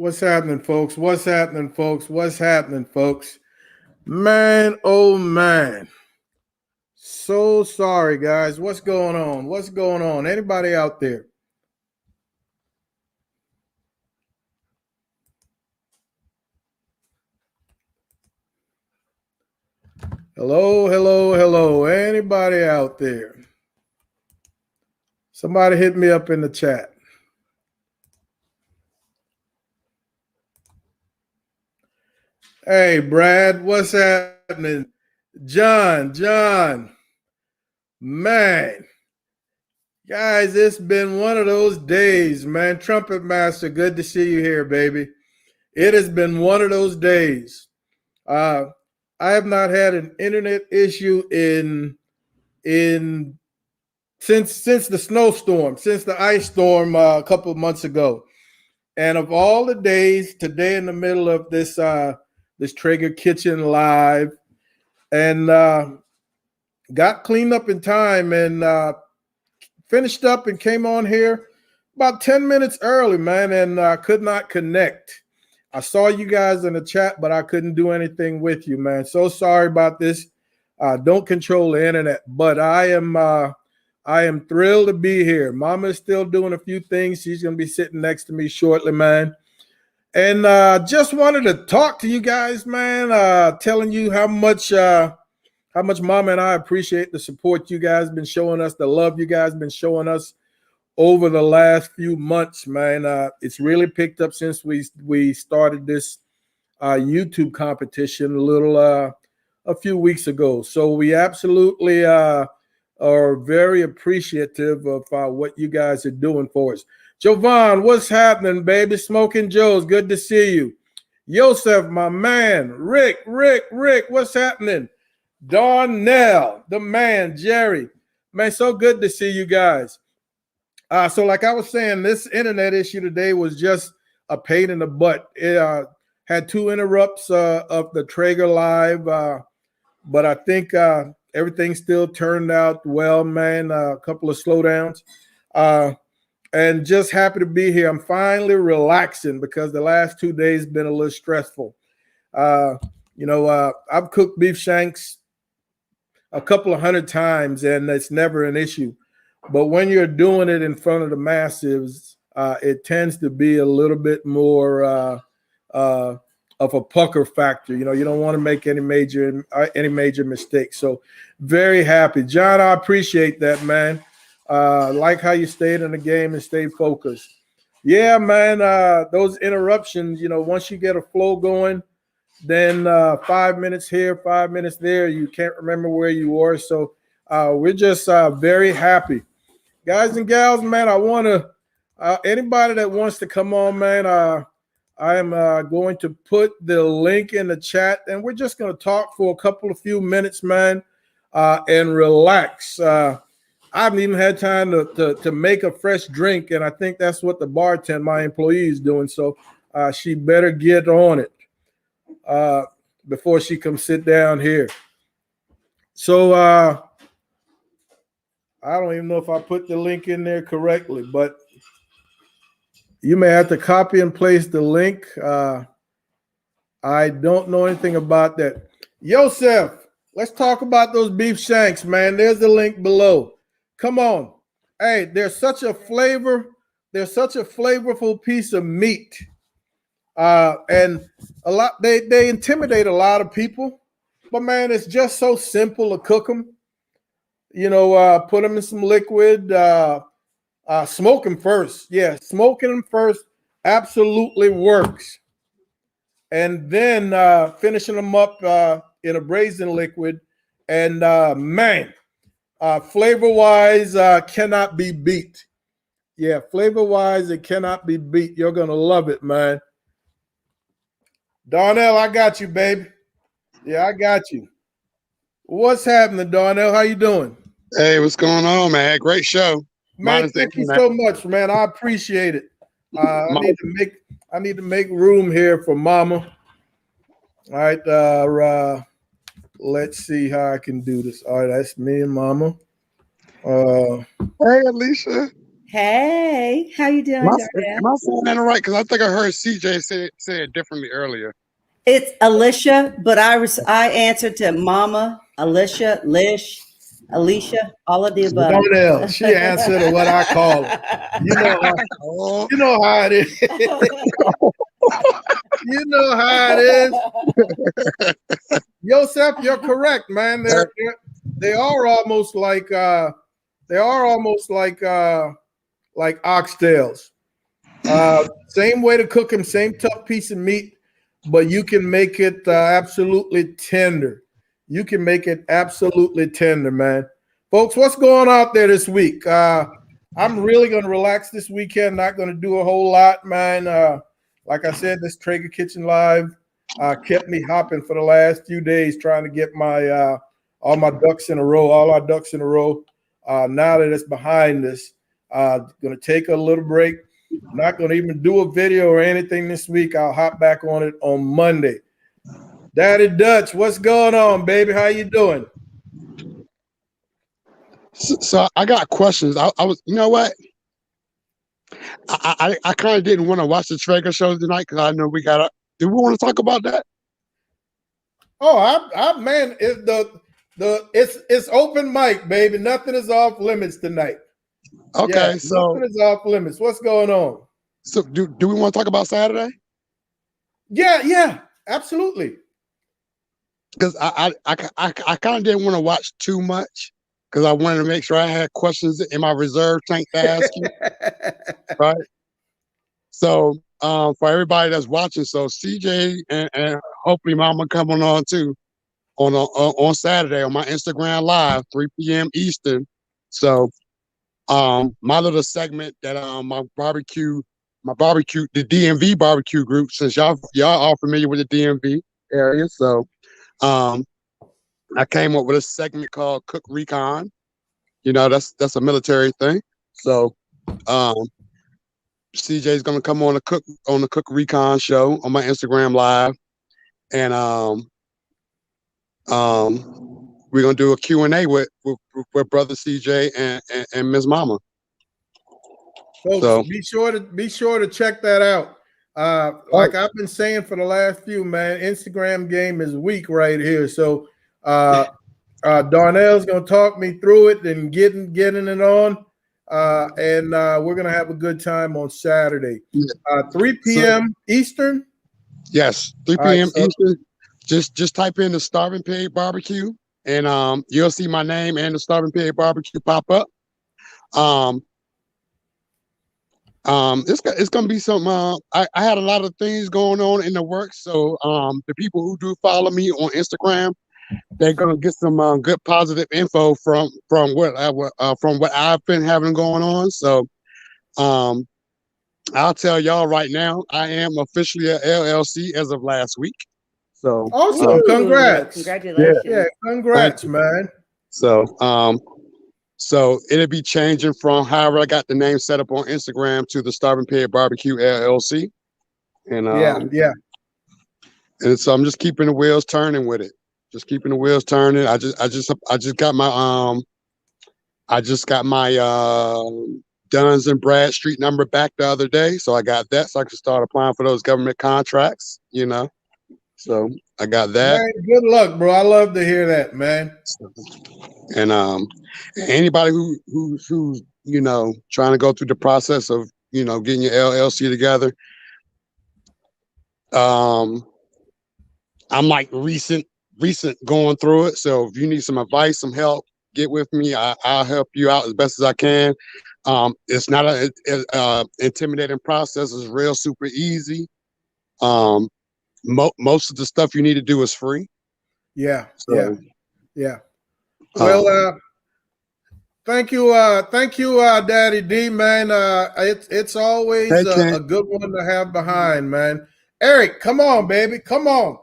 What's happening, folks? What's happening, folks? What's happening, folks? Man, oh man. So sorry, guys. What's going on? What's going on? Anybody out there? Hello, hello, hello. Anybody out there? Somebody hit me up in the chat. Hey, Brad, what's happening? John, man. Guys, it's been one of those days, man. Trumpet Master, good to see you here, baby. It has been one of those days. I have not had an internet issue in since the snowstorm, since the ice storm a couple of months ago. And of all the days, today in the middle of this Traeger Kitchen live, and got cleaned up in time and finished up and came on here about 10 minutes early, man, and could not connect. I saw you guys in the chat, but I couldn't do anything with you, man. So sorry about this. Don't control the internet, but I am thrilled to be here. Mama is still doing a few things. She's going to be sitting next to me shortly, man. And just wanted to talk to you guys, man, telling you how much Mama and I appreciate the support you guys been showing us, the love you guys been showing us over the last few months, man. It's really picked up since we started this YouTube competition a few weeks ago. So we absolutely are very appreciative of what you guys are doing for us. Jovan, what's happening, baby? Smoking Joe's, good to see you. Yosef, my man. Rick, what's happening? Darnell, the man. Jerry, man, so good to see you guys. So like I was saying, this internet issue today was just a pain in the butt. It had 2 interrupts of the Traeger Live, but I think everything still turned out well, man. A couple of slowdowns. And just happy to be here. I'm finally relaxing because the last 2 days been a little stressful. I've cooked beef shanks a couple of 100 times, and it's never an issue. But when you're doing it in front of the masses, it tends to be a little bit more of a pucker factor. You don't want to make any major mistakes. So very happy. John, I appreciate that, man. Like how you stayed in the game and stayed focused. Yeah, man, those interruptions, once you get a flow going, then 5 minutes here, 5 minutes there, you can't remember where you were. So we're just very happy. Guys and gals, man, I want to, anybody that wants to come on, man, I am going to put the link in the chat, and we're just going to talk for a few minutes, man, and relax. I haven't even had time to make a fresh drink, and I think that's what the bartender, my employee, is doing. So she better get on it before she comes sit down here. So I don't even know if I put the link in there correctly, but you may have to copy and paste the link. I don't know anything about that. Yosef, let's talk about those beef shanks, man. There's the link below. Come on. Hey, they're such a flavorful piece of meat. And they intimidate a lot of people. But man, it's just so simple to cook them. Put them in some liquid, smoke them first. Yeah, smoking them first absolutely works. And then finishing them up in a braising liquid. And flavor-wise, cannot be beat. Yeah, flavor-wise, it cannot be beat. You're going to love it, man. Darnell, I got you, baby. Yeah, I got you. What's happening, Darnell? How you doing? Hey, what's going on, man? Great show. Man, thank you so much, man. I appreciate it. I need to make room here for Mama. All right, let's see how I can do this. All right, that's me and Mama. Hey, Alicia. Hey, how you doing, Am Darnell? I saying that right? Because I think I heard CJ say it differently earlier. It's Alicia, but I answered to Mama, Alicia, Lish, Alicia, all of the above. Darnell, she answered to what I call her. You know, Oh, you know how it is. You know how it is. Yosef, you're correct, man. They are almost like oxtails. Same way to cook them, same tough piece of meat, but you can make it absolutely tender. You can make it absolutely tender, man. Folks, what's going out there this week? I'm really going to relax this weekend. Not going to do a whole lot, man. Like I said, this Traeger Kitchen Live kept me hopping for the last few days, trying to get my all my ducks in a row, all our ducks in a row. Now that it's behind us, going to take a little break. Not going to even do a video or anything this week. I'll hop back on it on Monday. Daddy Dutch, what's going on, baby? How you doing? so I got questions. I was, you know what? I kind of didn't want to watch the Traeger show tonight because I know we got. Do we want to talk about that? Oh, I man, it's open mic, baby. Nothing is off limits tonight. Okay, Yeah, so nothing is off limits. What's going on? do we want to talk about Saturday? Yeah, absolutely. Because I kind of didn't want to watch too much because I wanted to make sure I had questions in my reserve tank to ask you. Right. So for everybody that's watching, so CJ and hopefully Mama coming on too on Saturday on my Instagram Live, 3 p.m. Eastern. So my little segment that my barbecue, the DMV barbecue group, since y'all all familiar with the DMV area. So I came up with a segment called Cook Recon. You know, that's a military thing. So CJ's gonna come on the Cook Recon show on my Instagram Live, and we're gonna do a Q&A with brother CJ and Ms. Mama. Folks, So be sure to check that out. Like I've been saying for the last few, man, Instagram game is weak right here. So Darnell's gonna talk me through it and getting it on. And we're gonna have a good time on Saturday. 3 p.m. Eastern. Yes, 3 All right, p.m. so Eastern. Just type in the Starving Pig Barbecue, and you'll see my name and the Starving Pig Barbecue pop up. It's gonna be some. I had a lot of things going on in the works, so the people who do follow me on Instagram, they're gonna get some good positive info from what I've been having going on. So I'll tell y'all right now, I am officially a LLC as of last week. So awesome, Ooh, congrats! congratulations. Yeah, congrats, man. So so it'll be changing from however I got the name set up on Instagram to the Starving Pig Barbecue LLC. And Yeah. and so I'm just keeping the wheels turning with it. Just keeping the wheels turning. I just got my Duns and Bradstreet number back the other day. So I got that so I can start applying for those government contracts, you know. So I got that. Man, good luck, bro. I love to hear that, man. And anybody who's you know trying to go through the process of getting your LLC together, I'm like recent going through it. So if you need some advice, some help, get with me. I'll help you out as best as I can. It's not a intimidating process. It's real super easy. Most of the stuff you need to do is free. Yeah. So, Well, thank you, Daddy D, man. It's always a good one to have behind, man. Eric, come on, baby, come on.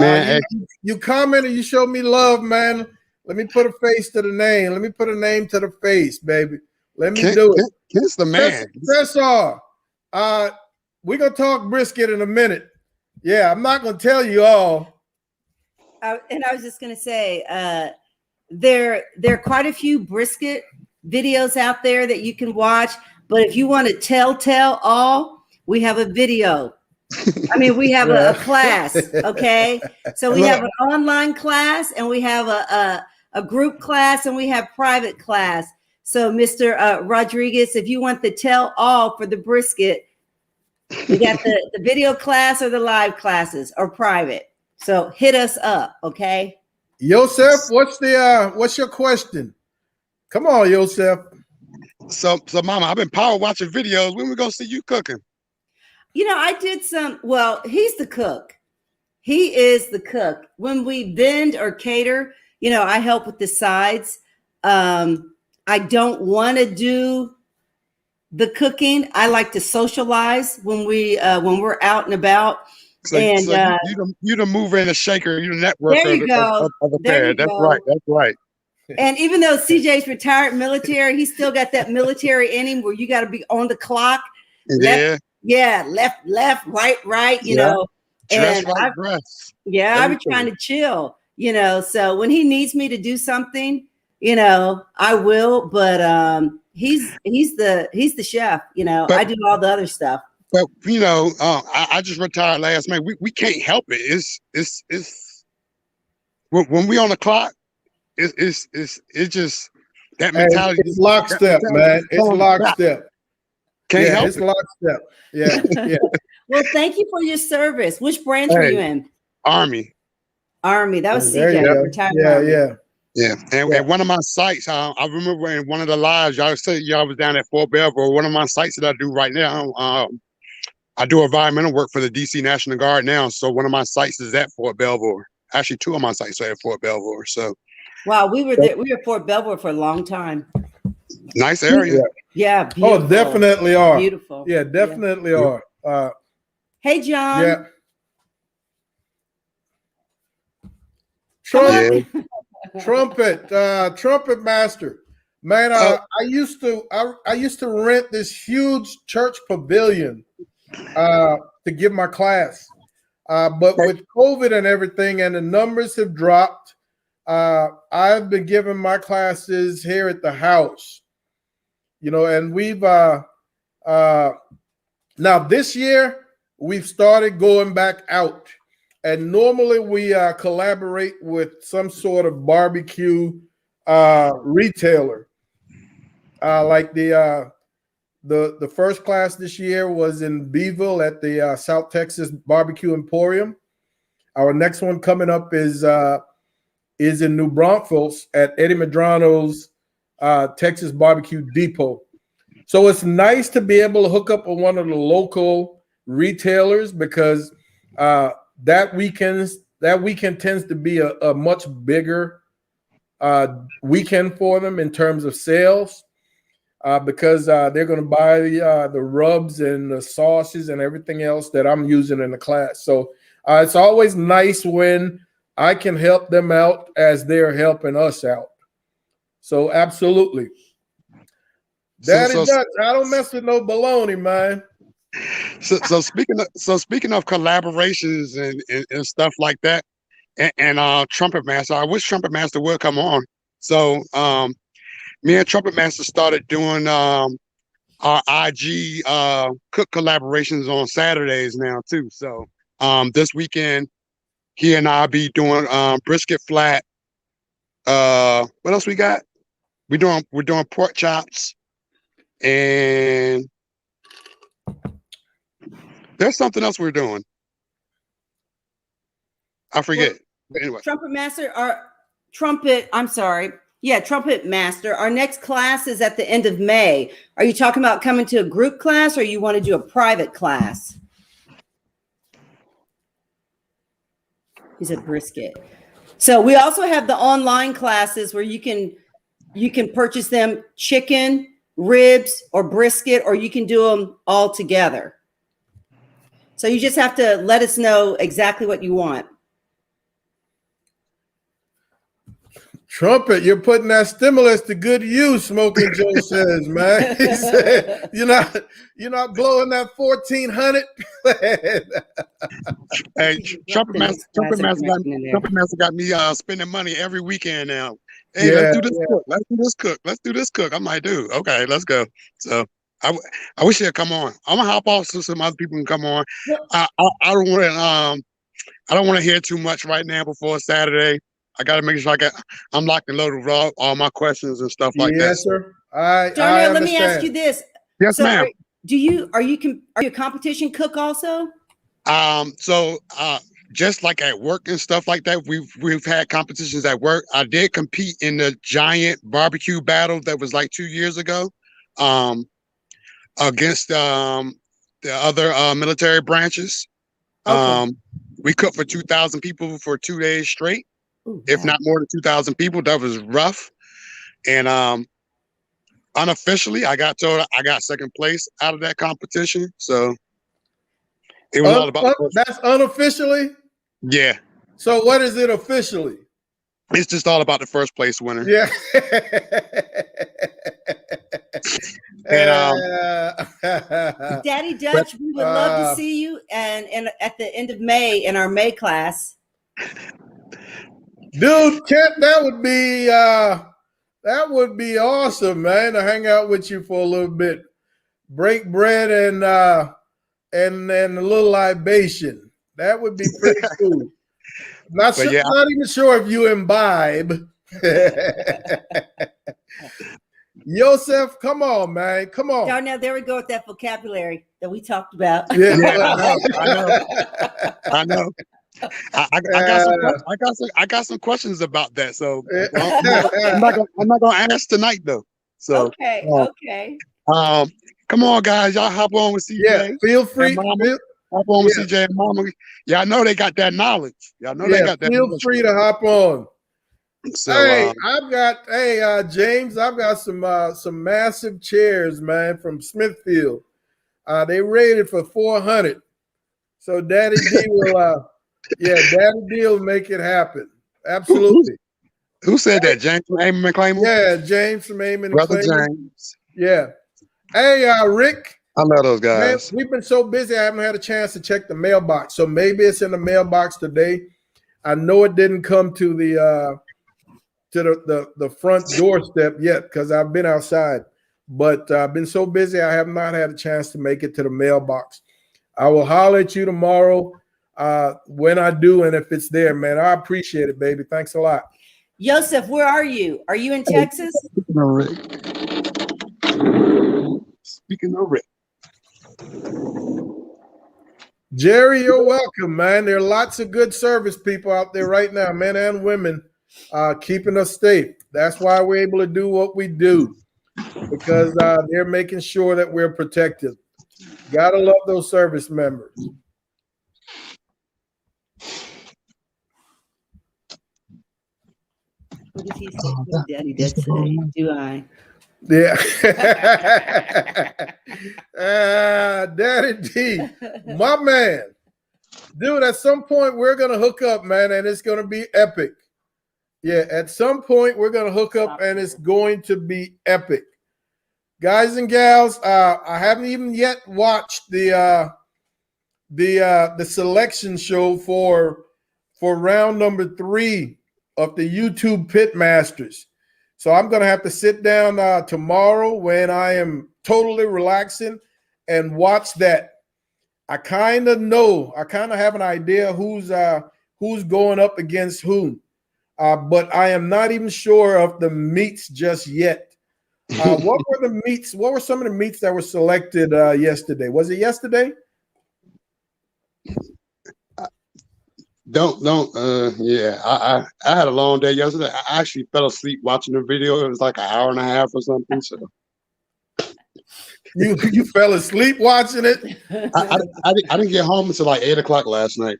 man, You commented, you showed me love, man. Let me put a face to the name. Let me put a name to the face, baby. Let me do it. Kent's the man. Cesar, we're gonna talk brisket in a minute. Yeah, I'm not gonna tell you all. And I was just gonna say, there are quite a few brisket videos out there that you can watch. But if you want to tell all, we have a video. I mean, we have a class. Okay. So we have an online class, and we have a group class, and we have private class. So Mr. Rodriguez, if you want the tell all for the brisket, we got the video class or the live classes or private. So hit us up, okay? Yosef, what's your question? Come on, Yosef. So Mama, I've been power watching videos. When we gonna see you cooking? You know, I did some. Well, he's the cook. He is the cook. When we vend or cater, you know, I help with the sides. I don't want to do the cooking. I like to socialize when we're out and about. So, and you the mover and the shaker. You the networker. There you go. Of the There pair. you That's go. right. That's right. And even though CJ's retired military, he's still got that military in him where you got to be on the clock. Yeah. Left, right. You know. Dress And right, dress. Yeah, I've been trying to chill. You know, so when he needs me to do something, you know, I will. But he's the chef. You know, I do all the other stuff. But you know, I just retired last May. We can't help it. It's when we on the clock. It's just that mentality. It's lockstep, man. It's lockstep. Can't help it's it. lockstep. Yeah. Well, thank you for your service. Which branch were you in? Army. That was There you CJ. go. Retired Army. Yeah. And one of my sites, I remember in one of the lives, y'all said y'all was down at Fort Belvoir. One of my sites that I do right now, I do environmental work for the DC National Guard now. So one of my sites is at Fort Belvoir. Actually, two of my sites are at Fort Belvoir. So wow, we were there. We were at Fort Belvoir for a long time. Nice area. Yeah. Beautiful. Oh, definitely are. Beautiful. Yeah, definitely are. Hey, John. Yeah. Trumpet master. Man, I used to rent this huge church pavilion to give my class. But with COVID and everything, and the numbers have dropped, I've been giving my classes here at the house. You know, and we've now this year we've started going back out. And normally we collaborate with some sort of barbecue retailer. Like the first class this year was in Beeville at the South Texas Barbecue Emporium. Our next one coming up is in New Braunfels at Eddie Medrano's Texas Barbecue Depot. So it's nice to be able to hook up with one of the local retailers because that weekend tends to be a much bigger weekend for them in terms of sales because they're going to buy the rubs and the sauces and everything else that I'm using in the class. So it's always nice when I can help them out as they're helping us out. So absolutely. Daddy Dutch, I don't mess with no baloney, man. So speaking of collaborations and stuff like that, and Trumpet Master, I wish Trumpet Master would come on. So me and Trumpet Master started doing our IG cook collaborations on Saturdays now too. So this weekend he and I'll be doing brisket flat. What else we got? We're doing pork chops, and there's something else we're doing. I forget. But anyway. Trumpet Master, Trumpet Master. Our next class is at the end of May. Are you talking about coming to a group class or you want to do a private class? He said brisket. So we also have the online classes where you can purchase them chicken, ribs, or brisket, or you can do them all together. So you just have to let us know exactly what you want. Trumpet, you're putting that stimulus to good use, Smoking Joe says, man. He said, you're not blowing that 1,400. Hey, Trumpet Master got me spending money every weekend now. Hey, Yeah, let's do this cook. Let's do this cook. Let's do this cook. I'm like, dude, okay, let's go. So I wish he'd come on. I'm gonna hop off so some other people can come on. Well, I don't want to I don't want to hear too much right now before Saturday. I got to make sure I'm locked and loaded with all my questions and stuff like that. yes, sir. I Darnell, let me ask understand. you this. Yes, So ma'am. are you a competition cook also? So just like at work and stuff like that, we've had competitions at work. I did compete in the giant barbecue battle that was like 2 years ago, against the other military branches. Okay. We cooked for 2,000 people for 2 days straight, Ooh, if wow. not more than 2,000 people. That was rough. And unofficially, I got told I got second place out of that competition. So it was all about That's unofficially. yeah. So what is it officially? It's just all about the first place winner. Yeah. And Daddy Dutch, we would love to see you and at the end of May in our May class. Dude, Kent, that would be awesome, man, to hang out with you for a little bit. Break bread and a little libation. That would be pretty cool. Not even sure if you imbibe. Joseph, come on, man. Come on. Darnell, there we go with that vocabulary that we talked about. Yeah, I know. I got some questions about that. So I'm not gonna ask tonight though. So okay. Come on, guys, y'all hop on with CJ. Yeah, feel free. Hop on with CJ and Mama. Y'all know they got that knowledge. Y'all know they got that. Feel free to hop on. So, James, I've got some massive chairs, man, from Smithfield. They rated for 400. So Daddy D will make it happen. Absolutely. Who said that? James from Amen and Claymore? Yeah, James from Amen and Brother Claymore. James. Yeah. Hey, Rick. I love those guys. Man, we've been so busy, I haven't had a chance to check the mailbox. So maybe it's in the mailbox today. I know it didn't come to the front doorstep yet because I've been outside. But I've been so busy, I have not had a chance to make it to the mailbox. I will holler at you tomorrow when I do, and if it's there, man. I appreciate it, baby. Thanks a lot. Joseph, where are you? Are you in Texas? Speaking of Rick. Jerry, you're welcome, man. There are lots of good service people out there right now, men and women, keeping us safe. That's why we're able to do what we do, because they're making sure that we're protected. Gotta love those service members. What did he say? What did Daddy Dutch say? Do I? Yeah. Daddy D, my man. Dude, at some point we're going to hook up, man, and it's going to be epic. Yeah, at some point we're going to hook up and it's going to be epic. Guys and gals, I haven't even yet watched the selection show for round number 3 of the YouTube Pit Masters. So I'm going to have to sit down tomorrow when I am totally relaxing and watch that. I kind of have an idea who's going up against whom, but I am not even sure of the meets just yet. What were the meets? What were some of the meets that were selected yesterday? Was it yesterday? Yeah. I had a long day yesterday. I actually fell asleep watching the video. It was like an hour and a half or something. So you fell asleep watching it? I didn't get home until like 8 o'clock last night.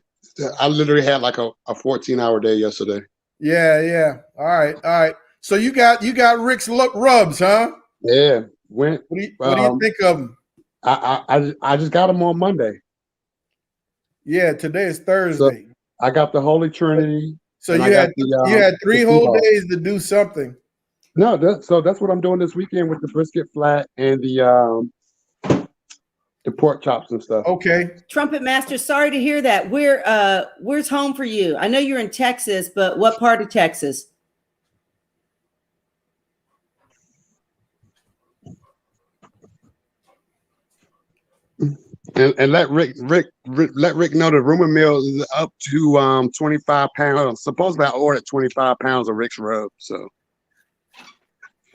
I literally had like a 14-hour day yesterday. Yeah. All right. So you got Rick's rubs, huh? Yeah. What do you think of them? I just got them on Monday. Yeah, today is Thursday. So I got the Holy Trinity. So you had 3 whole days to do something. No, that's what I'm doing this weekend with the brisket flat and the pork chops and stuff. Okay. Trumpet Master, sorry to hear that. Where's home for you? I know you're in Texas, but what part of Texas? And let Rick know the rumor mill is up to 25 pounds. Supposedly I ordered 25 pounds of Rick's rub. So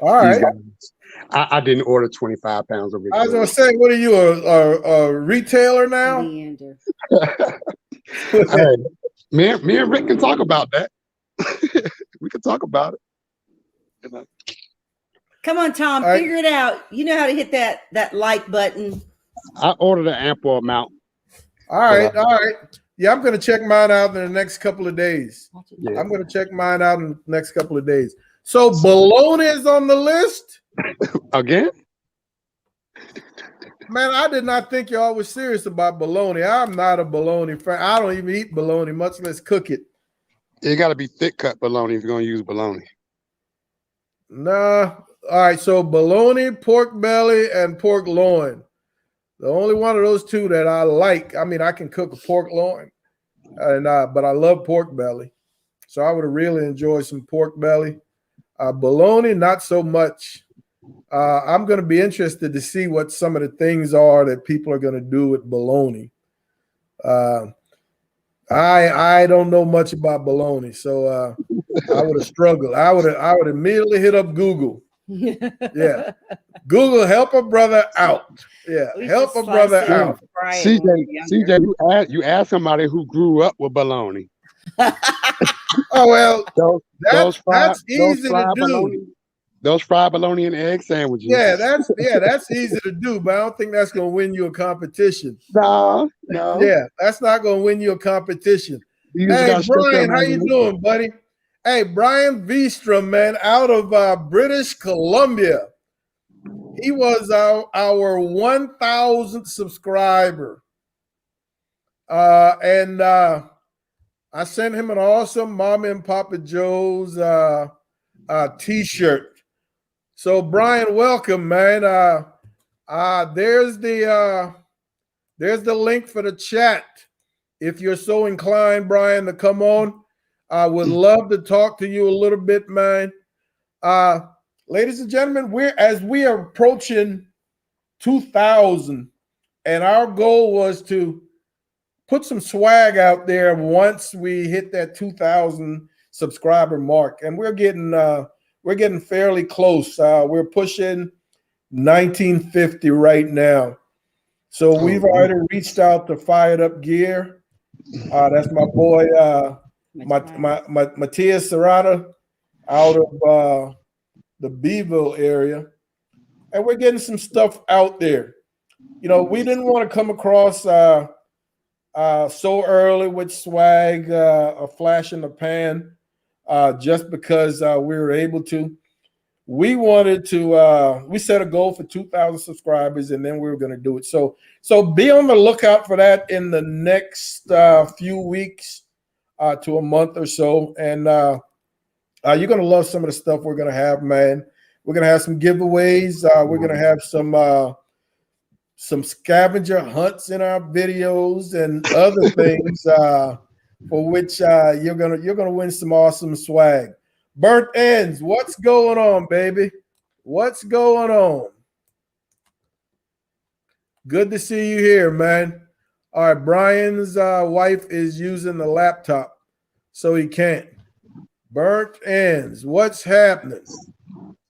All right. I didn't order 25 pounds of Rick's I was gonna rub. say, what are you, a retailer now? Leander. Hey, me and Rick can talk about that. We can talk about it. You know? Come on, Tom, All right. figure it out. You know how to hit that like button. I ordered an ample amount. All right. Yeah, I'm gonna check mine out in the next couple of days. Yeah. I'm gonna check mine out in the next couple of days. So bologna is on the list. Again? Man, I did not think y'all was serious about bologna. I'm not a bologna fan. I don't even eat bologna, much less cook it. It got to be thick cut bologna if you're going to use bologna. Nah. All right. So bologna, pork belly, and pork loin. The only one of those two that I like. I mean, I can cook a pork loin, and but I love pork belly. So I would have really enjoyed some pork belly. Bologna, not so much. I'm going to be interested to see what some of the things are that people are going to do with bologna. I don't know much about bologna, so I would have struggled. I would immediately hit up Google. Yeah, Google, help a brother out. Yeah, help a brother out. CJ, you ask somebody who grew up with bologna. Oh well, that's easy to do. Bologna, those fried bologna and egg sandwiches. Yeah, that's easy to do, but I don't think that's gonna win you a competition. No. Yeah, that's not gonna win you a competition. Hey, Brian, how you doing, buddy? Hey, Brian Vstrom, man, out of British Columbia. He was our 1,000th subscriber. And I sent him an awesome Mama and Papa Joe's t-shirt. So Brian, welcome, man. There's the link for the chat. If you're so inclined, Brian, to come on, I would love to talk to you a little bit, man. Ladies and gentlemen, we are approaching 2,000, and our goal was to put some swag out there once we hit that 2,000 subscriber mark, and we're getting fairly close. We're pushing 1950 right now, so we've already reached out to Fired Up Gear. That's my boy, Matthias Serrata, out of the Beeville area, and we're getting some stuff out there. You know, we didn't want to come across so early with swag, a flash in the pan, just because we were able to. We wanted to. We set a goal for 2,000 subscribers, and then we were going to do it. So be on the lookout for that in the next few weeks to a month or so, and you're going to love some of the stuff we're going to have, man. We're going to have some giveaways. We're going to have some scavenger hunts in our videos and other things for which you're gonna win some awesome swag. Burnt Ends, what's going on, baby? What's going on? Good to see you here, man. All right, Brian's wife is using the laptop, so he can't. Burnt Ends, what's happening?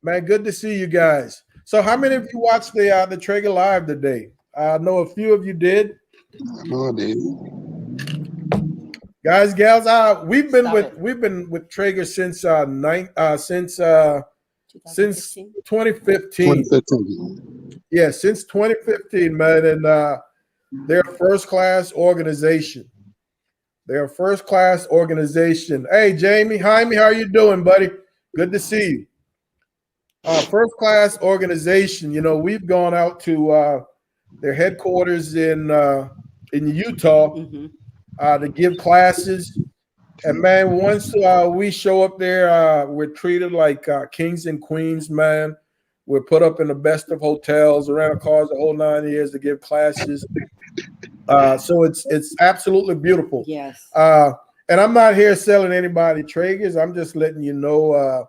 Man, good to see you guys. So how many of you watched the Traeger Live today? I know a few of you did. No, I did. Guys, gals, we've been with Traeger since 2015. 2015. Yeah, since 2015, man, and they're a first-class organization. They're a first-class organization. Hey, Jaime, how are you doing, buddy? Good to see you. First-class organization. You know, we've gone out to their headquarters in Utah to give classes. And man, once we show up there, we're treated like kings and queens, man. We're put up in the best of hotels, around cars the whole 9 years to give classes. So it's absolutely beautiful. Yes. And I'm not here selling anybody Traegers. I'm just letting you know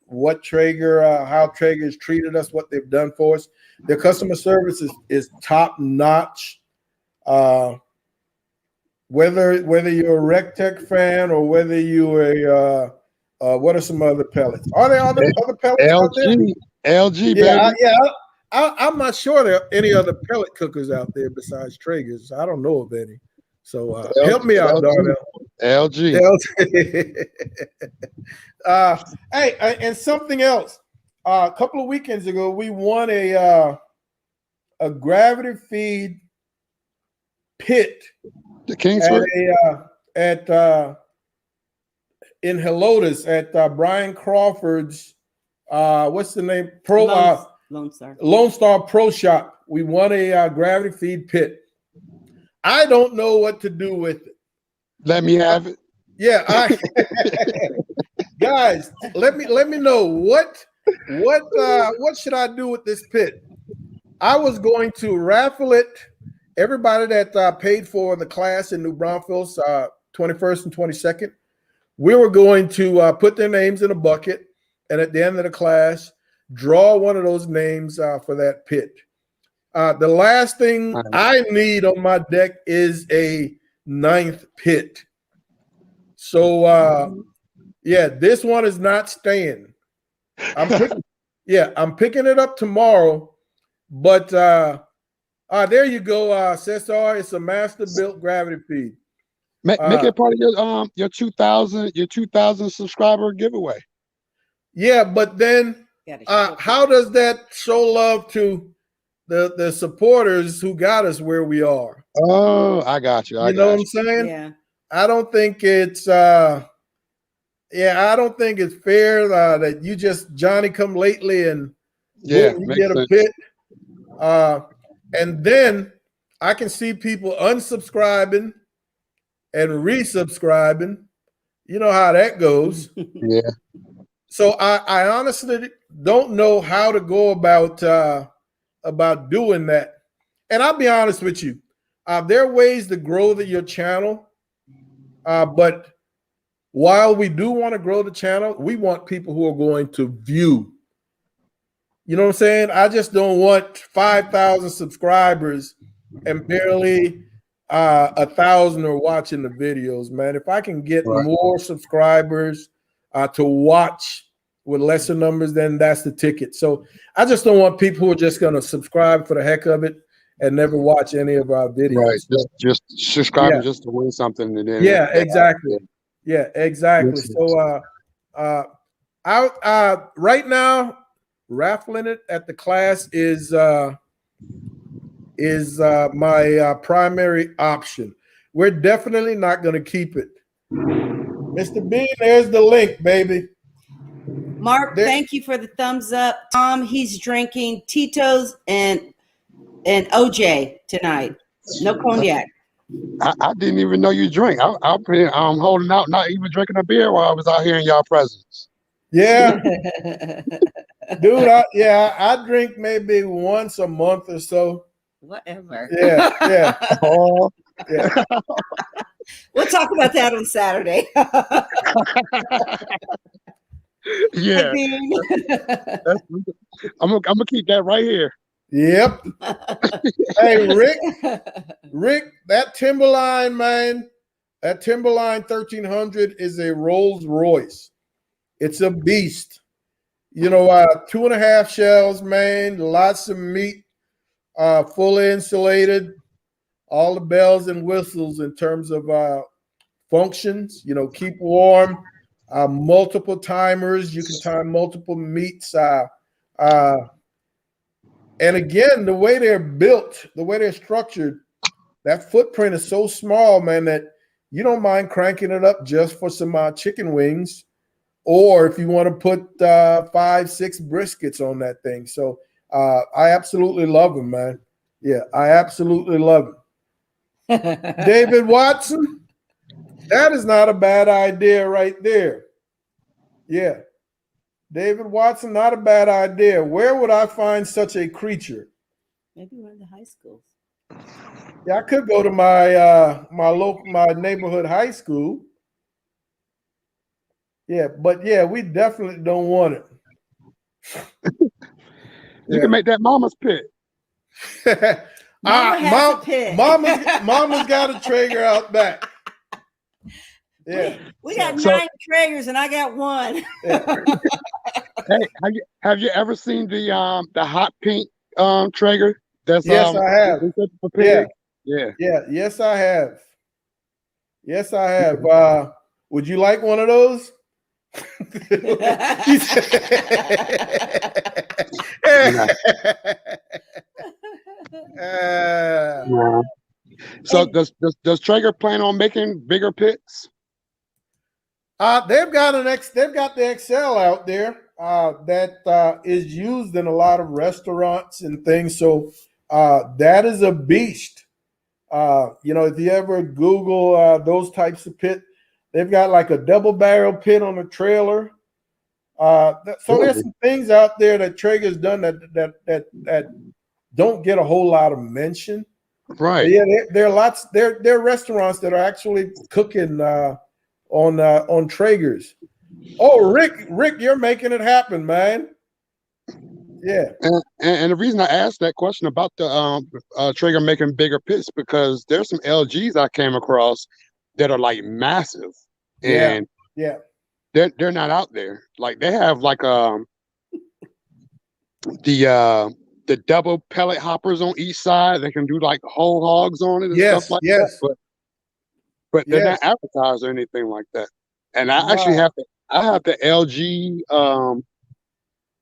what Traeger, how Traeger has treated us, what they've done for us. Their customer service is top notch. Whether you're a RecTech fan or whether you're what are some other pellets? Are there other pellets out there? LG, Yeah, baby. I'm not sure there are any other pellet cookers out there besides Traeger's. I don't know of any. So help me out, Darnell. LG. Hey, and something else. A couple of weekends ago, we won a gravity feed pit The Kingsford? in Helotes at Brian Crawford's what's the name? Lone Star. Lone Star Pro Shop. We won a gravity feed pit. I don't know what to do with it. Let me have it. Yeah, guys, let me know what should I do with this pit? I was going to raffle it. Everybody that paid for the class in New Braunfels, 21st and 22nd, we were going to put their names in a bucket, and at the end of the class, draw one of those names for that pit. The last thing I need on my deck is a 9th pit. So, this one is not staying. I'm picking it up tomorrow. But there you go, Cesar. It's a master built gravity feed. Make it part of your 2,000 subscriber giveaway. Yeah, but then how does that show love to the supporters who got us where we are? Oh, I got you. You know what I'm saying? Yeah. I don't think it's I don't think it's fair that you just Johnny come lately and boom, you get a pit. And then I can see people unsubscribing and resubscribing. You know how that goes. Yeah. So I honestly don't know how to go about doing that. And I'll be honest with you. There are ways to grow your channel. But while we do want to grow the channel, we want people who are going to view. You know what I'm saying? I just don't want 5,000 subscribers and barely 1,000 are watching the videos, man. If I can get more subscribers to watch with lesser numbers, then that's the ticket. So I just don't want people who are just going to subscribe for the heck of it and never watch any of our videos. Right. Just subscribing just to win something. And then exactly. Yeah, exactly. So right now, raffling it at the class is my primary option. We're definitely not going to keep it. Mr. B, there's the link, baby. Mark, thank you for the thumbs up. Tom, he's drinking Tito's and OJ tonight. No cognac. I didn't even know you drink. I'm holding out, not even drinking a beer while I was out here in y'all presence. Yeah. Dude, I drink maybe once a month or so. Whatever. Yeah. Oh, yeah. We'll talk about that on Saturday. Yeah. I'm gonna keep that right here. Yep. Hey, Rick, that Timberline, man, that Timberline 1300 is a Rolls Royce. It's a beast. You know, 2.5 shells, man, lots of meat, fully insulated, all the bells and whistles in terms of functions, keep warm, multiple timers. You can time multiple meats. And again, the way they're built, the way they're structured, that footprint is so small, man, that you don't mind cranking it up just for some chicken wings, or if you want to put 5-6 briskets on that thing. So I absolutely love them, man. Yeah, I absolutely love them. David Watson, that is not a bad idea right there. Yeah. David Watson, not a bad idea. Where would I find such a creature? Maybe one of the high schools. Yeah, I could go to my neighborhood high school. Yeah, but we definitely don't want it. You can make that mama's pit. Mama has a pit. Mama's got a Traeger out back. Yeah. We got 9 Traegers and I got 1. Yeah. Hey, have you ever seen the hot pink Traeger? That's Yes, I have. for pig? Yeah. Yes, I have. Yes, I have. Would you like one of those? So does Traeger plan on making bigger pits? They've got the XL out there that is used in a lot of restaurants and things. So that is a beast. If you ever Google those types of pit, they've got like a double barrel pit on a trailer. So there's some things out there that Traeger's done that don't get a whole lot of mention. Right. But yeah, there are lots. There are restaurants that are actually cooking on Traegers. Oh, Rick, you're making it happen, man. Yeah. And the reason I asked that question about the Traeger making bigger pits because there's some LGs I came across that are like massive, and they're not out there. Like they have like the double pellet hoppers on each side. They can do like whole hogs on it and stuff like that. But they're not advertised or anything like that. And I actually have the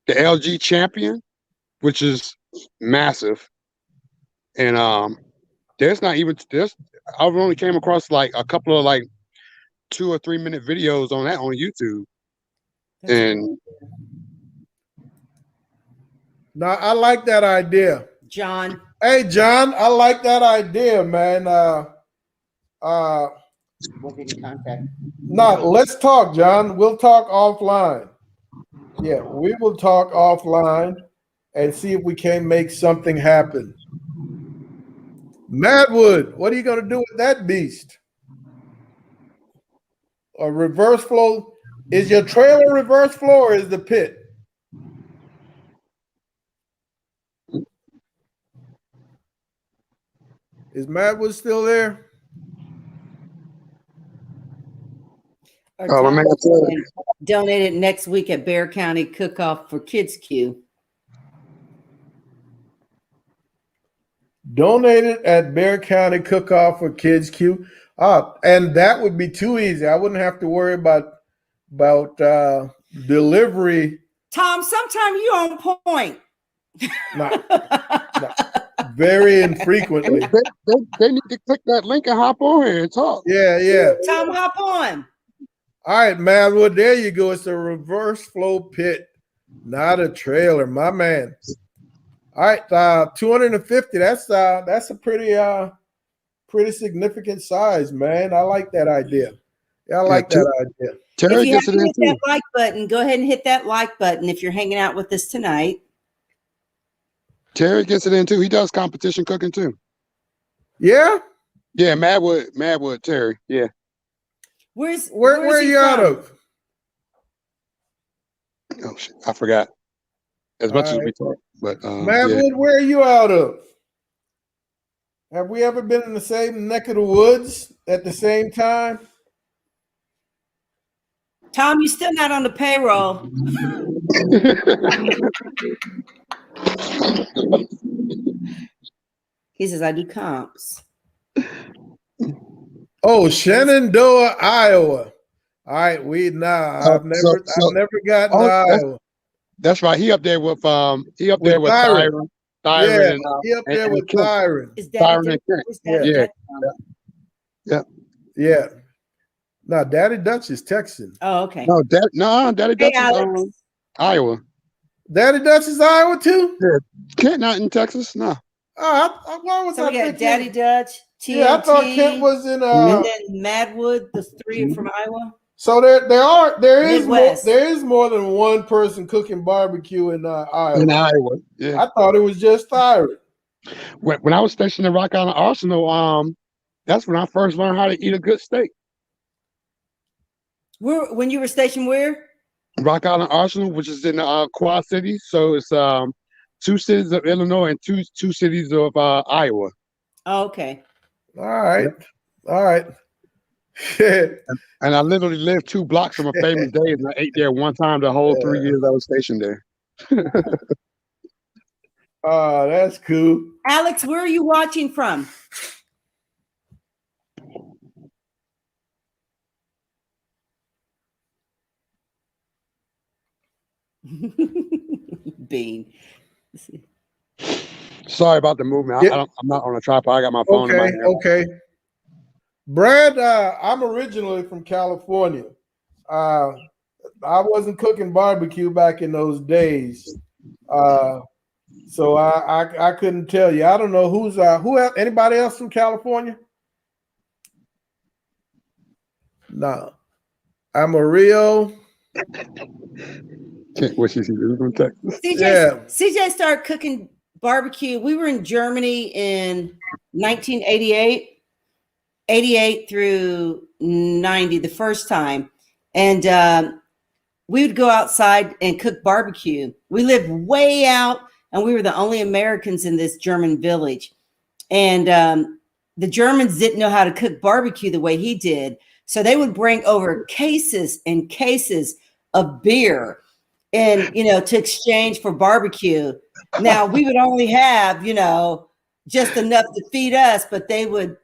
LG Champion, which is massive. And I've only came across like a couple of like 2 or 3 minute videos on that on YouTube. And no, I like that idea. John. Hey, John, I like that idea, man. We'll get in contact. No, let's talk, John. We'll talk offline. Yeah, we will talk offline and see if we can make something happen. Madwood, what are you going to do with that beast? A reverse flow? Is your trailer reverse flow or is the pit? Is Madwood still there? Donate it next week at Bear County Cook-Off for Kids Q. Donate it at Bear County Cook-Off for Kids Q. And that would be too easy. I wouldn't have to worry about delivery. Tom, sometime you on point. Not very infrequently. They need to click that link and hop on here and talk. Yeah. Tom, hop on. All right, Madwood, there you go. It's a reverse flow pit, not a trailer, my man. All right, 250. That's a pretty significant size, man. I like that idea. Yeah, I like that idea. If you haven't hit that like button, go ahead and hit that like button if you're hanging out with us tonight. Terry gets it in too. He does competition cooking too. Yeah? Yeah, Madwood, Terry. Yeah. Where are you out of? Oh shit, I forgot. As much as we talk, but Madwood, where are you out of? Have we ever been in the same neck of the woods at the same time? Tom, you're still not on the payroll. He says, I do comps. Oh, Shenandoah, Iowa. All right, I've never gotten to Iowa. That's right. He up there with Tyron. He up there with Tyron. Is that Yeah. No, Daddy Dutch is Texan. Oh, okay. No, Daddy Dutch is Iowa. Daddy Dutch is Iowa too? Yeah. Kent not in Texas, no. Why was so I we got thinking? Daddy Dutch, TNT, yeah, I thought Kent was in and then Madwood, the 3 are from Iowa. So there is more than one person cooking barbecue in Iowa. In Iowa, yeah. I thought it was just Tyron. When I was stationed in Rock Island Arsenal, that's when I first learned how to eat a good steak. When you were stationed where? Rock Island Arsenal, which is in the Quad Cities. So it's 2 cities of Illinois and two cities of Iowa. Oh, okay. All right. Yep. All right. And I literally lived 2 blocks from a famous day, and I ate there one time the whole 3 years I was stationed there. Oh, that's cool. Alex, where are you watching from? Bean. Sorry about the movement. Yeah. I'm not on a tripod. I got my phone in my hand. Okay. Brad, I'm originally from California. I wasn't cooking barbecue back in those days. So I couldn't tell you. I don't know who else, anybody else from California? No. Amarillo. What she from Texas? CJ started cooking barbecue. We were in Germany in 1988, 88 through 90, the first time. And we would go outside and cook barbecue. We lived way out, and we were the only Americans in this German village. And the Germans didn't know how to cook barbecue the way he did. So they would bring over cases and cases of beer and, to exchange for barbecue. Now we would only have, just enough to feed us, but they would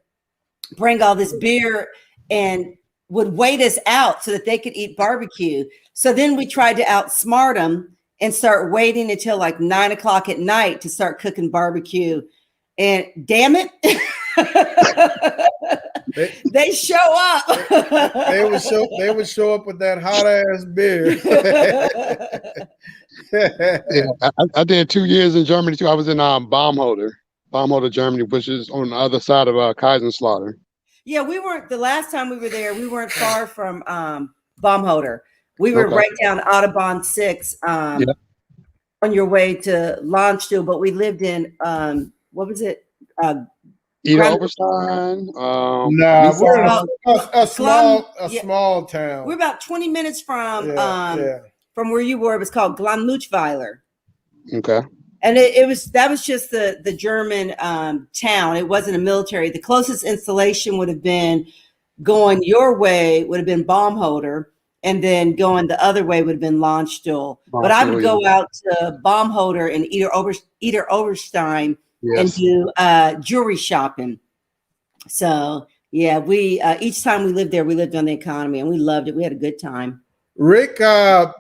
bring all this beer and would wait us out so that they could eat barbecue. So then we tried to outsmart them and start waiting until like 9 o'clock at night to start cooking barbecue. And damn it, they show up. They would show up with that hot ass beer. Yeah, I did 2 years in Germany too. I was in Baumholder, Germany, which is on the other side of Kaiserslautern. Yeah, we weren't the last time we were there. We weren't far from Baumholder. We were right down Autobahn 6 on your way to Landstuhl, but we lived in what was it? Ida Oberstein. We're in a small town. We're about 20 minutes from where you were. It was called Glanmuchweiler. Okay. And that was just the German town. It wasn't a military. The closest installation would have been going your way would have been Baumholder, and then going the other way would have been Landstuhl. But I would go out to Baumholder and Ida Oberstein and do jewelry shopping. So yeah, we each time we lived there, we lived on the economy, and we loved it. We had a good time. Rick, the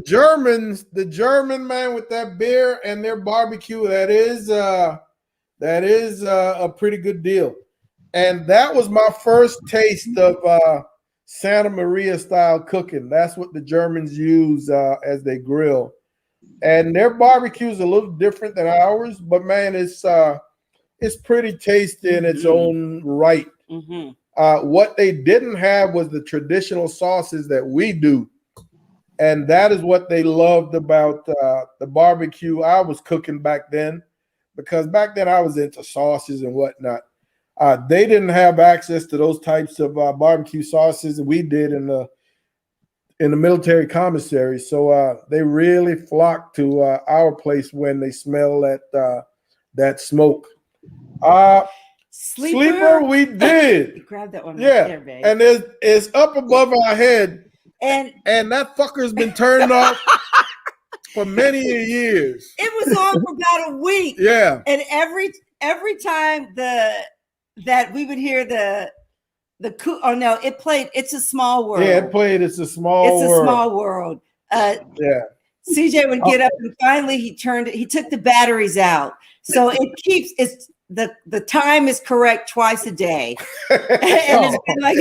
German man with that beer and their barbecue, that is a pretty good deal. And that was my first taste of Santa Maria style cooking. That's what the Germans use as they grill. And their barbecue is a little different than ours, but man, it's pretty tasty in its own right. Mm-hmm. What they didn't have was the traditional sauces that we do. And that is what they loved about the barbecue I was cooking back then, because back then I was into sauces and whatnot. They didn't have access to those types of barbecue sauces that we did in the military commissary. So they really flocked to our place when they smell that smoke. Sleeper we did. Grab that one. Yeah, right there, babe. And it's up above our head. And that fucker's been turned off for many years. It was on for about a week. Yeah. And every time that we would hear it played It's a Small World. Yeah, it played It's a Small World. Yeah. CJ would get up, and finally he took the batteries out. So the time is correct twice a day. And it's been like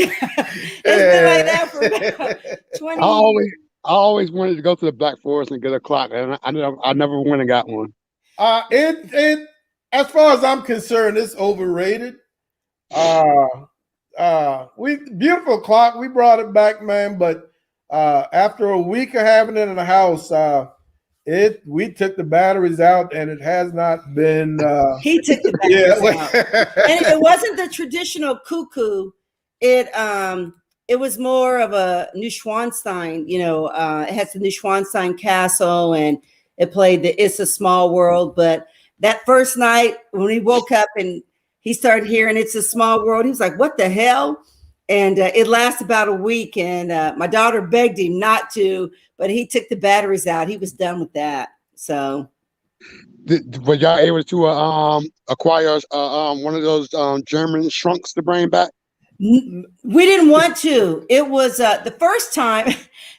that for about 20 years. I always wanted to go to the Black Forest and get a clock, and I never went and got one. It as far as I'm concerned, it's overrated. Beautiful clock. We brought it back, man, but after a week of having it in the house, we took the batteries out, and it has not been. He took the batteries out, and it wasn't the traditional cuckoo. It it was more of a Neuschwanstein, it has the Neuschwanstein Castle, and it played the It's a Small World. But that first night when he woke up and he started hearing It's a Small World, he was like, what the hell? And it lasted about a week, and my daughter begged him not to, but he took the batteries out. He was done with that. So were y'all able to acquire one of those German shrunks to bring back? we didn't want to. It was the first time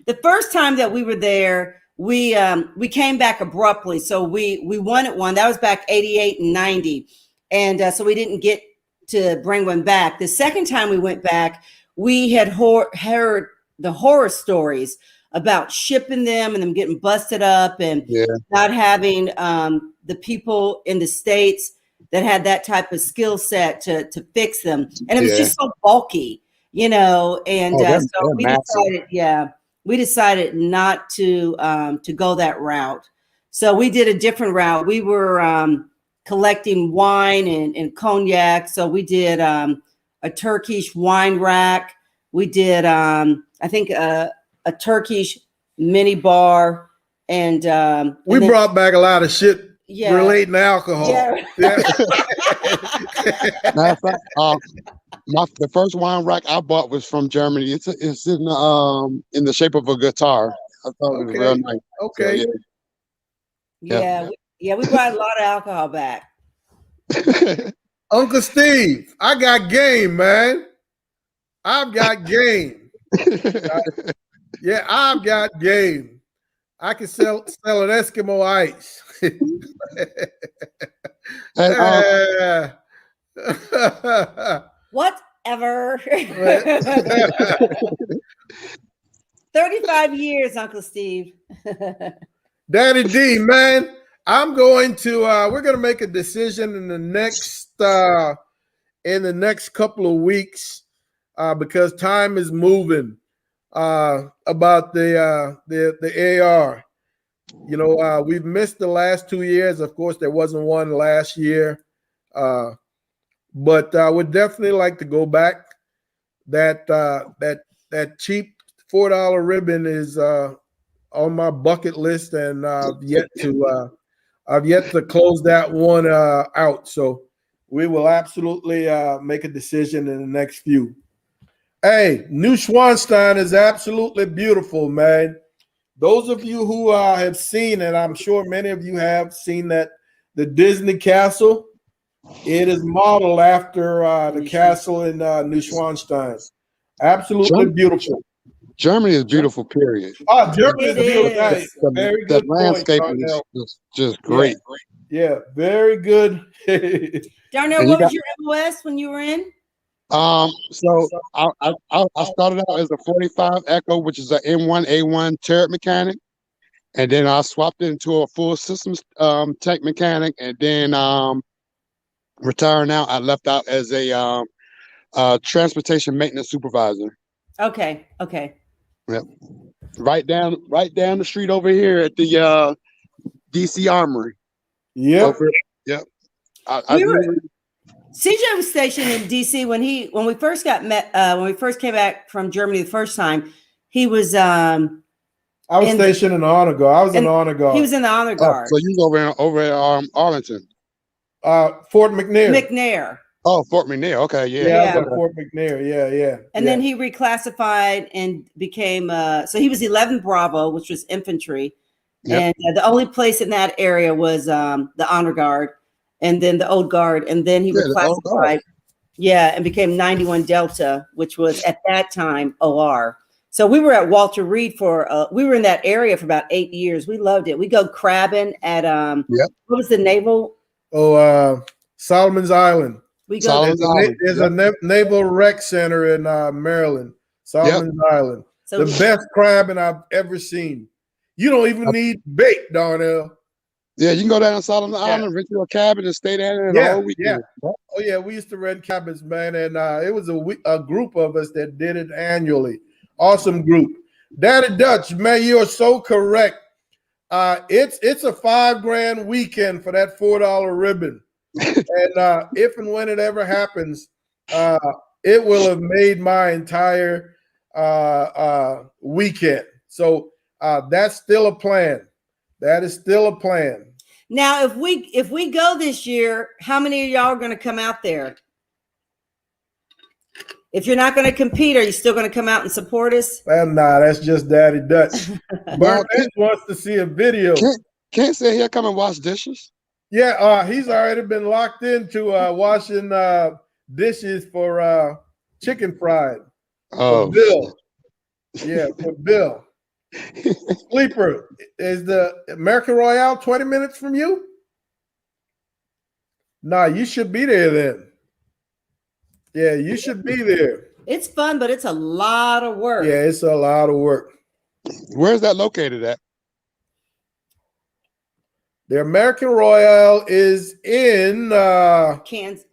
that we were there, we came back abruptly. So we wanted one. That was back 88 and 90. And so we didn't get to bring one back. The second time we went back, we had heard the horror stories about shipping them and them getting busted up, and not having the people in the States that had that type of skill set to fix them. And it was just so bulky, and so we decided not to go that route. So we did a different route. We were collecting wine and cognac. So we did a Turkish wine rack. We did, I think, a Turkish mini bar. And we brought back a lot of shit relating to alcohol. The first wine rack I bought was from Germany. It's in the shape of a guitar. I thought it was real nice. Okay. So, we brought a lot of alcohol back. Uncle Steve, I got game, man. I've got game. I've got game. I can sell an Eskimo ice. Whatever. 35 years, Uncle Steve. Daddy D, man, I'm going to we're going to make a decision in the next couple of weeks because time is moving about the AR. We've missed the last 2 years. Of course, there wasn't one last year, but I would definitely like to go back. That cheap $4 ribbon is on my bucket list, and I've yet to close that one out. So we will absolutely make a decision in the next few. Hey, Neuschwanstein is absolutely beautiful, man. Those of you who have seen it, I'm sure many of you have seen that the Disney castle. It is modeled after the castle in Neuschwanstein. Absolutely beautiful. Germany is beautiful, period. Oh, Germany is beautiful. Nice. Very good. The landscape is just great. Yeah, very good. Darnell, what was your MOS when you were in? So I started out as a 45 Echo, which is an M1A1 turret mechanic, and then I swapped it into a full systems tech mechanic, and then retiring out, I left out as a transportation maintenance supervisor. Okay. Yep. Right down the street over here at the DC Armory. Yep. Yep. CJ was stationed in DC when we first came back from Germany the first time. He was I was stationed in the honor guard. I was in the honor guard. He was in the honor guard. So you was over at Arlington. Fort McNair. Oh, Fort McNair. Okay, yeah. Yeah, I was at Fort McNair. Yeah. And then he reclassified and became so he was 11 Bravo, which was infantry. Yep. And the only place in that area was the honor guard, and then the old guard, and then he reclassified. And became 91 Delta, which was at that time OR. So we were at Walter Reed we were in that area for about 8 years. We loved it. We go crabbing at what was the naval? Solomon's Island. There's a naval rec center in Maryland, Solomon's Island. So the best crabbing I've ever seen. You don't even need bait, Darnell. Yeah, you can go down to Solomon's Island, rent you a cabin, and stay down there the whole weekend. Oh yeah, we used to rent cabins, man, and it was a group of us that did it annually. Awesome group. Daddy Dutch, man, you are so correct. It's a $5,000 weekend for that $4 ribbon. And if and when it ever happens, it will have made my entire weekend. So that's still a plan. That is still a plan. Now, if we go this year, how many of y'all are going to come out there? If you're not going to compete, are you still going to come out and support us? Nah, that's just Daddy Dutch. Bert wants to see a video. Can't say he'll come and wash dishes. Yeah, he's already been locked into washing dishes for chicken fried. Oh, for Bill. Yeah, for Bill. Sleeper, is the American Royale 20 minutes from you? Nah, you should be there then. Yeah, you should be there. It's fun, but it's a lot of work. Yeah, it's a lot of work. Where's that located at? The American Royale is in Kansas.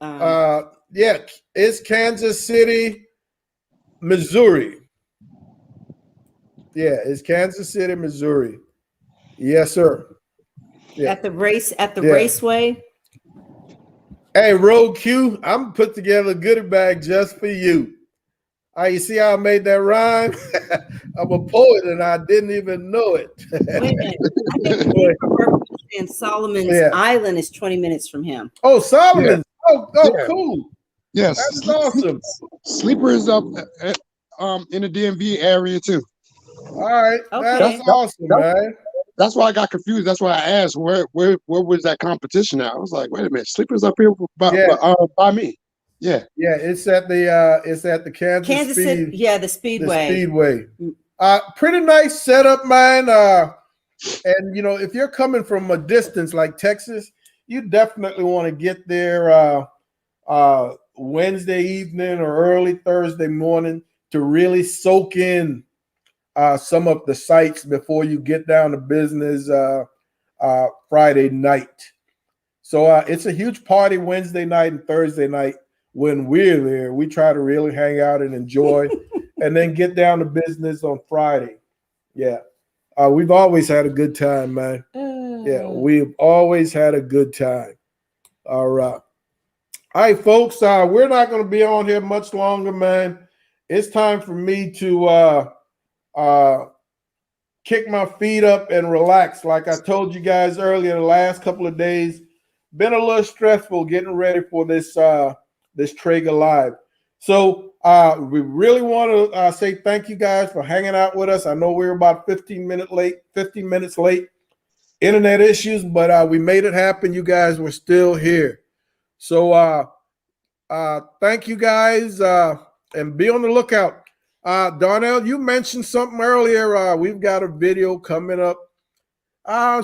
yeah, it's Kansas City, Missouri. Yeah, it's Kansas City, Missouri. Yes, sir. Yeah. At the raceway. Hey, Road Q, I'm put together a goodie bag just for you. You see how I made that rhyme? I'm a poet and I didn't even know it. Wait a minute. And Solomon's Island is 20 minutes from him. Oh, Solomon's. Yeah. Oh, yeah. Cool. Yes. That's awesome. Sleeper is up in the DMV area too. All right. Okay. That's awesome, man. That's why I got confused. That's why I asked where was that competition at? I was like, wait a minute, Sleeper's up here by me. Yeah. Yeah, it's at the Kansas City. Yeah, the Speedway. The Speedway. Pretty nice setup, man. And you know, if you're coming from a distance like Texas, you definitely want to get there Wednesday evening or early Thursday morning to really soak in some of the sites before you get down to business Friday night. So it's a huge party Wednesday night and Thursday night. When we're there, we try to really hang out and enjoy and then get down to business on Friday. Yeah. We've always had a good time, man. Yeah, we've always had a good time. All right. All right, folks, we're not going to be on here much longer, man. It's time for me to kick my feet up and relax. Like I told you guys earlier, the last couple of days, been a little stressful getting ready for this Traeger Live. So we really want to say thank you guys for hanging out with us. I know we were about 15 minutes late. Internet issues, but we made it happen. You guys were still here. So thank you guys and be on the lookout. Darnell, you mentioned something earlier. We've got a video coming up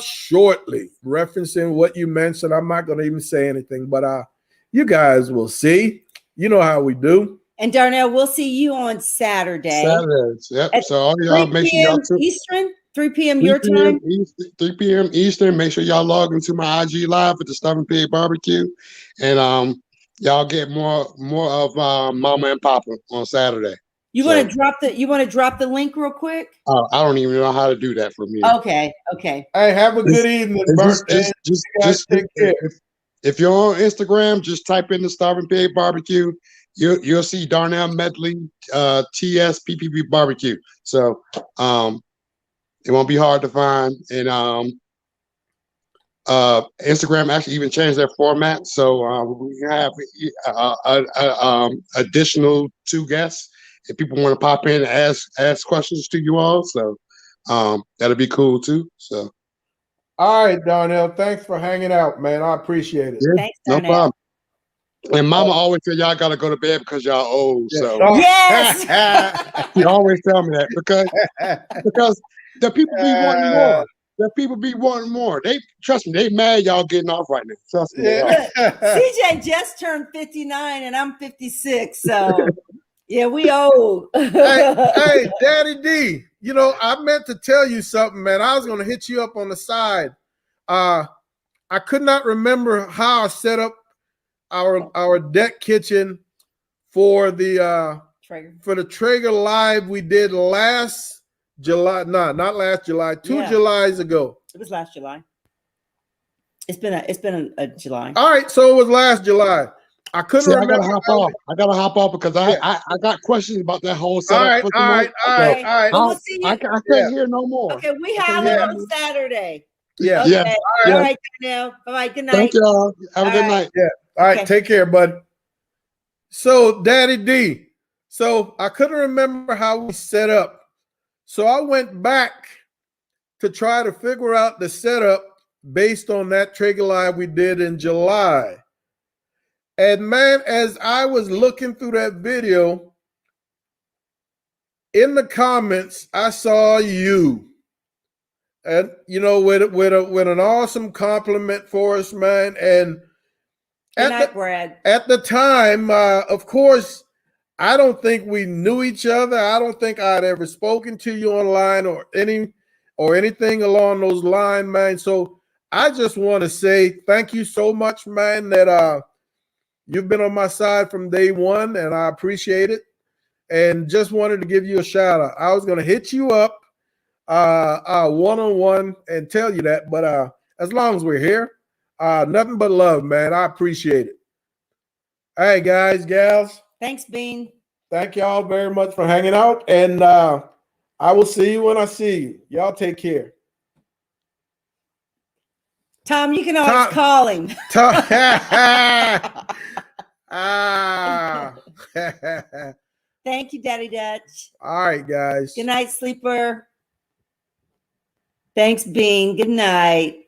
shortly referencing what you mentioned. I'm not going to even say anything, but you guys will see. You know how we do. And Darnell, we'll see you on Saturday. Saturdays, yep. So all y'all make sure y'all Eastern, 3 p.m. your time. 3 p.m. Eastern. Make sure y'all log into my IG live at the Stubborn Pig Barbecue, and y'all get more of Mama and Papa on Saturday. You want to drop the link real quick? I don't even know how to do that from here. Okay. Hey, have a good evening, Bert. Just take care. If you're on Instagram, just type in the Starving Pig Barbecue. You'll see Darnell Medley, TSPPB Barbecue. So it won't be hard to find. And Instagram actually even changed their format, so we have additional 2 guests if people want to pop in and ask questions to you all. So that'll be cool too. So. All right, Darnell. Thanks for hanging out, man. I appreciate it. Yeah, thanks, Darnell. No problem. And Mama always said y'all gotta go to bed because y'all old. So yes, she always tell me that because the people be wanting more. The people be wanting more. They trust me. They mad y'all getting off right now. Trust me. Yeah. CJ just turned 59 and I'm 56. So yeah, we old. hey, Daddy D. You know, I meant to tell you something, man. I was gonna hit you up on the side. I could not remember how I set up our deck kitchen for the Traeger Live we did last July. No, not last July. 2 Julys ago. It was last July. It's been a July. All right, so it was last July. I couldn't See, I remember. gotta hop off. I gotta hop off because I got questions about that whole All setup right, for all tonight. right, all right, Okay. all right. Well, we'll see you. I can't hear no more. Okay, we I can't have hear it no on more. Saturday. Yeah, Okay. Yeah, All yeah. right, now. Bye-bye. Good night. Thank y'all. Have a All good right. night. yeah. All right, Okay. take care, bud. So, Daddy D. So I couldn't remember how we set up. So I went back to try to figure out the setup based on that trigger live we did in July. And man, as I was looking through that video, in the comments, I saw you. And you know, with an awesome compliment for us, man. And Good night, Brad. at the time, of course, I don't think we knew each other. I don't think I'd ever spoken to you online or anything along those lines, man. So I just want to say thank you so much, man, that you've been on my side from day one, and I appreciate it. And just wanted to give you a shout out. I was gonna hit you up one-on-one and tell you that, but as long as we're here, nothing but love, man. I appreciate it. All right, guys, gals. Thanks, Bean. Thank y'all very much for hanging out. And I will see you when I see you. Y'all take care. Tom, you can always call him. Thank you, Daddy Dutch. All right, guys. Good night, sleeper. Thanks, Bean. Good night.